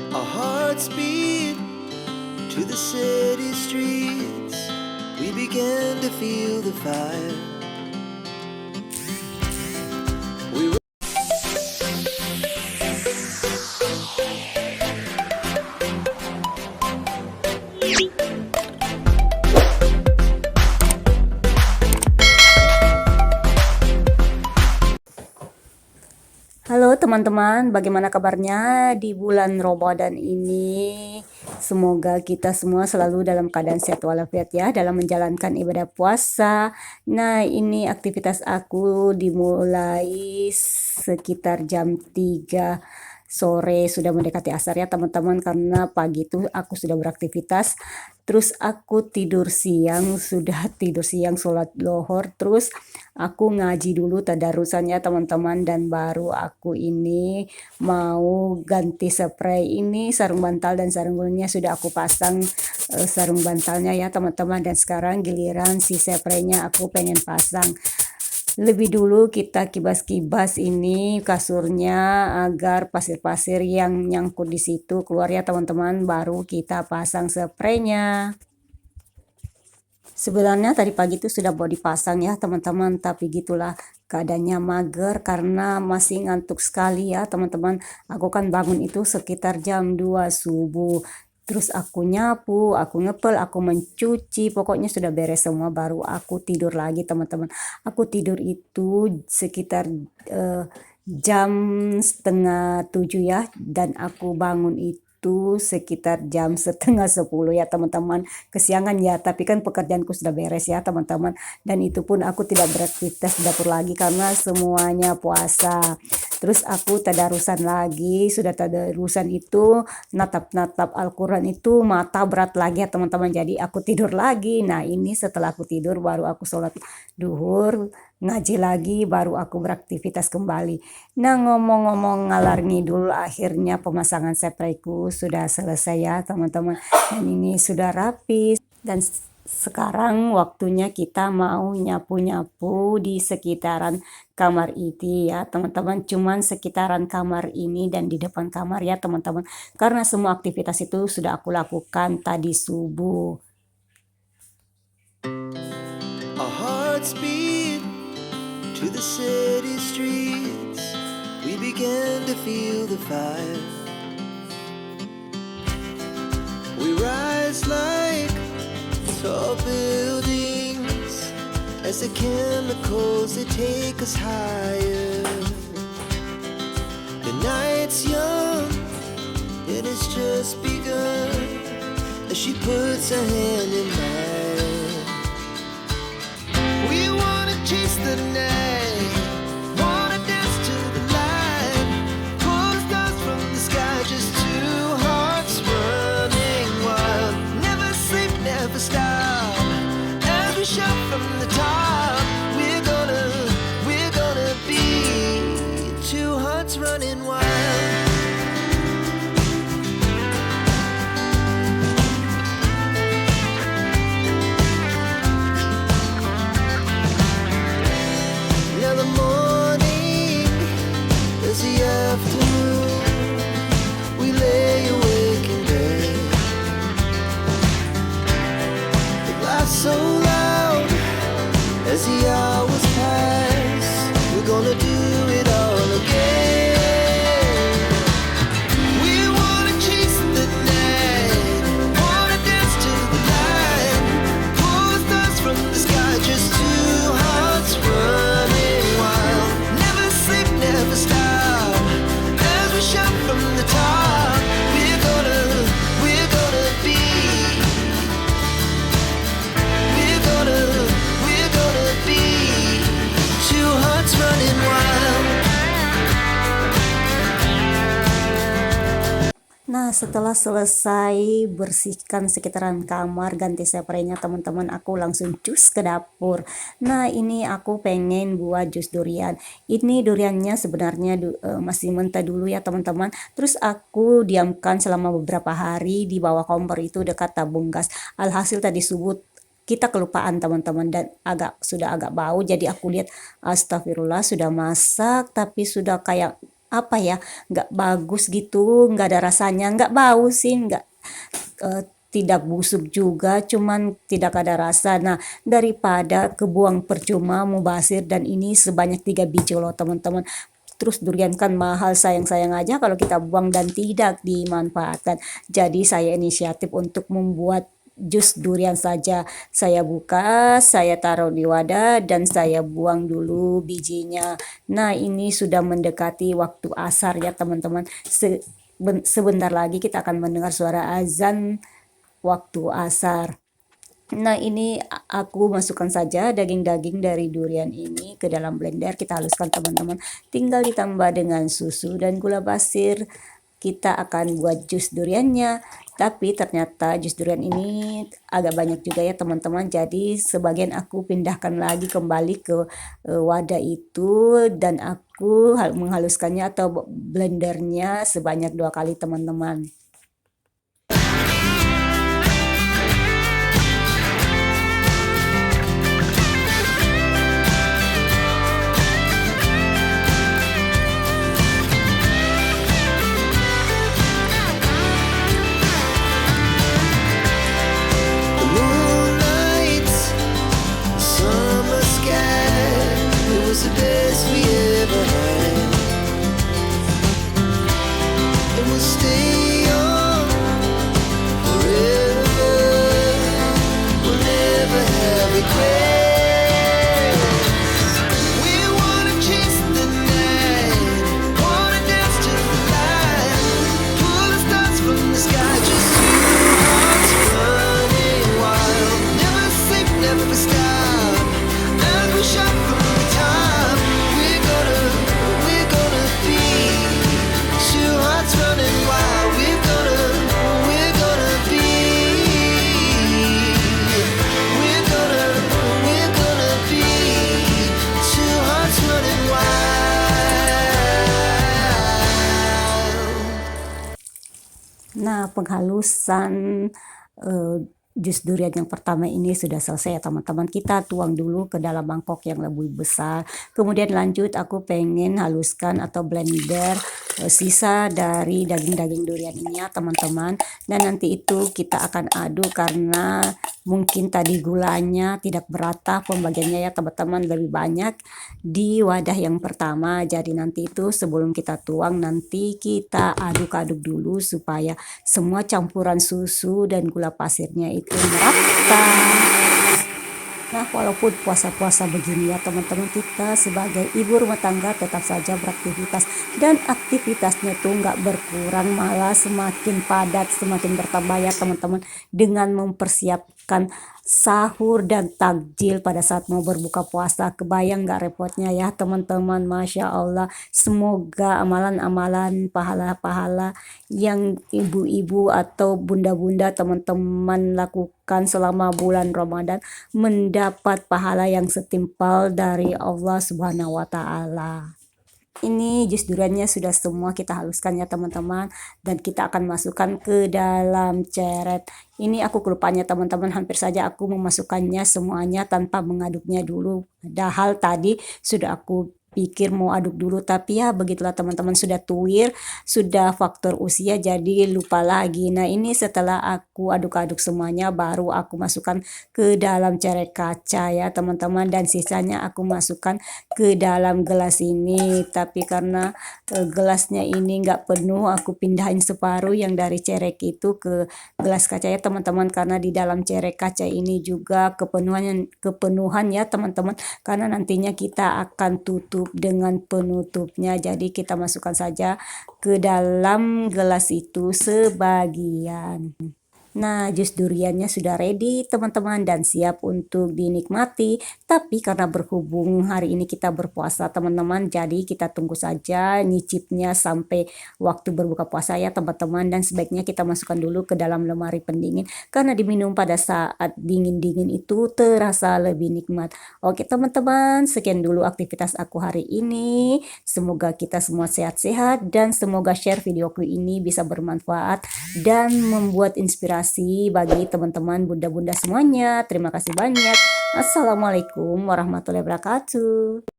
Our hearts beat to the city streets. We began to feel the fire. We Halo teman-teman, bagaimana kabarnya di bulan Ramadan ini? Semoga kita semua selalu dalam keadaan sehat walafiat ya, dalam menjalankan ibadah puasa. Nah, ini aktivitas aku dimulai sekitar jam 3 sore, sudah mendekati asar ya teman-teman, karena pagi itu aku sudah beraktivitas. Terus aku tidur siang, sudah tidur siang sholat lohor, terus aku ngaji dulu tadarusannya teman-teman, dan baru aku ini mau ganti spray. Ini sarung bantal dan sarung gulungnya sudah aku pasang, sarung bantalnya ya teman-teman, dan sekarang giliran si spraynya aku pengen pasang. Lebih dulu kita kibas-kibas ini kasurnya agar pasir-pasir yang nyangkut di situ keluar ya teman-teman, baru kita pasang spraynya. Sebenarnya tadi pagi itu sudah mau dipasang ya teman-teman, tapi gitulah keadaannya mager karena masih ngantuk sekali ya teman-teman. Aku kan bangun itu sekitar jam 2 subuh. Terus aku nyapu, aku ngepel, aku mencuci, pokoknya sudah beres semua baru aku tidur lagi teman-teman. Aku tidur itu sekitar jam setengah 7 ya, dan aku bangun itu sekitar jam setengah 10 ya teman-teman. Kesiangan ya, tapi kan pekerjaanku sudah beres ya teman-teman, dan itu pun aku tidak beraktivitas di dapur lagi karena semuanya puasa. Terus aku tadarusan lagi, sudah tadarusan itu natap-natap Al-Quran itu mata berat lagi ya teman-teman, jadi aku tidur lagi. Nah, ini setelah aku tidur baru aku sholat duhur, ngaji lagi, baru aku beraktivitas kembali. Nah, ngomong-ngomong ngalar ngidul, akhirnya pemasangan sprayku sudah selesai ya teman-teman, dan ini sudah rapi. Dan sekarang waktunya kita mau nyapu-nyapu di sekitaran kamar ini ya teman-teman, cuman sekitaran kamar ini dan di depan kamar ya teman-teman, karena semua aktivitas itu sudah aku lakukan tadi subuh. Our hearts beat to the city streets. We began to feel the fire. We rise like tall buildings as the chemicals they take us higher. The night's young, it has just begun as she puts her hand in mine. We wanna chase the night, wanna dance to the light, pull the stars from the sky, just two hearts running wild. Never sleep, never stop, as we shout from the top. We're gonna be two hearts running wild. Now the morning is the afternoon. We lay awake in bed. The laughs so loud as the hours pass. We're gonna do it all again. We wanna chase the night, wanna dance to the light, pull the stars from the sky, just two hearts running wild. Never sleep, never stop, as we shout from the top. We're gonna be, we're gonna be two hearts running wild. Nah, setelah selesai bersihkan sekitaran kamar, ganti spraynya teman-teman, aku langsung cus ke dapur. Nah, ini aku pengen buat jus durian. Ini duriannya sebenarnya masih mentah dulu ya teman-teman. Terus aku diamkan selama beberapa hari di bawah kompor itu dekat tabung gas. Alhasil tadi subuh kita kelupaan teman-teman, dan sudah agak bau, jadi aku lihat astagfirullah sudah masak tapi sudah kayak apa ya, nggak bagus gitu, nggak ada rasanya, nggak bau sih, nggak tidak busuk juga, cuman tidak ada rasa. Nah, daripada kebuang percuma mubazir, dan ini sebanyak 3 biji loh teman-teman. Terus durian kan mahal, sayang-sayang aja kalau kita buang dan tidak dimanfaatkan. Jadi saya inisiatif untuk membuat jus durian saja. Saya buka, saya taruh di wadah, dan saya buang dulu bijinya. Nah, ini sudah mendekati waktu asar ya teman-teman. Sebentar lagi kita akan mendengar suara azan waktu asar. Nah, ini aku masukkan saja daging-daging dari durian ini ke dalam blender. Kita haluskan teman-teman. Tinggal ditambah dengan susu dan gula pasir. Kita akan buat jus duriannya. Tapi ternyata jus durian ini agak banyak juga ya teman-teman. Jadi sebagian aku pindahkan lagi kembali ke wadah itu. Dan aku menghaluskannya atau blendernya sebanyak 2 kali teman-teman. The moonlight, summer sky, it was the best we ever had. And we'll stay on forever. We'll never have regrets. We wanna chase the night, wanna dance to the light, pull the stars from the sky, just two hearts running wild. Never sleep, never stop, and we shot from the top. We're gonna be two hearts running wild. We're gonna be. We're gonna be two hearts running wild. Nah, penghalusan jus durian yang pertama ini sudah selesai ya teman-teman. Kita tuang dulu ke dalam mangkok yang lebih besar. Kemudian lanjut aku pengen haluskan atau blender sisa dari daging-daging durian ini ya teman-teman. Dan nanti itu kita akan aduk karena mungkin tadi gulanya tidak berata pembagiannya ya teman-teman, lebih banyak di wadah yang pertama. Jadi nanti itu sebelum kita tuang, nanti kita aduk-aduk dulu supaya semua campuran susu dan gula pasirnya itu merata. Nah, walaupun puasa-puasa begini ya teman-teman, kita sebagai ibu rumah tangga tetap saja beraktivitas, dan aktivitasnya tuh nggak berkurang, malah semakin padat, semakin bertambah ya teman-teman, dengan mempersiapkan sahur dan takjil pada saat mau berbuka puasa. Kebayang nggak repotnya ya teman-teman? Masya Allah, semoga amalan-amalan pahala-pahala yang ibu-ibu atau bunda-bunda teman-teman lakukan selama bulan Ramadan mendapat pahala yang setimpal dari Allah Subhanahu wa Ta'ala. Ini jus duriannya sudah semua kita haluskan ya teman-teman, dan kita akan masukkan ke dalam ceret. Ini aku kelupanya teman-teman, hampir saja aku memasukkannya semuanya tanpa mengaduknya dulu. Padahal tadi sudah aku pikir mau aduk dulu, tapi ya begitulah teman-teman, sudah tuir, sudah faktor usia, jadi lupa lagi. Nah, ini setelah aku aduk-aduk semuanya, baru aku masukkan ke dalam ceret kaca ya teman-teman, dan sisanya aku masukkan ke dalam gelas ini. Tapi karena gelasnya ini nggak penuh, aku pindahin separuh yang dari cerek itu ke gelas kaca ya teman-teman, karena di dalam cerek kaca ini juga kepenuhan ya teman-teman, karena nantinya kita akan tutup dengan penutupnya. Jadi kita masukkan saja ke dalam gelas itu sebagian. Nah, jus duriannya sudah ready teman-teman dan siap untuk dinikmati. Tapi karena berhubung hari ini kita berpuasa teman-teman, jadi kita tunggu saja nyicipnya sampai waktu berbuka puasa ya teman-teman. Dan sebaiknya kita masukkan dulu ke dalam lemari pendingin, karena diminum pada saat dingin-dingin itu terasa lebih nikmat. Oke teman-teman, sekian dulu aktivitas aku hari ini. Semoga kita semua sehat-sehat, dan semoga share videoku ini bisa bermanfaat dan membuat inspirasi bagi teman-teman bunda-bunda semuanya. Terima kasih banyak. Assalamualaikum warahmatullahi wabarakatuh.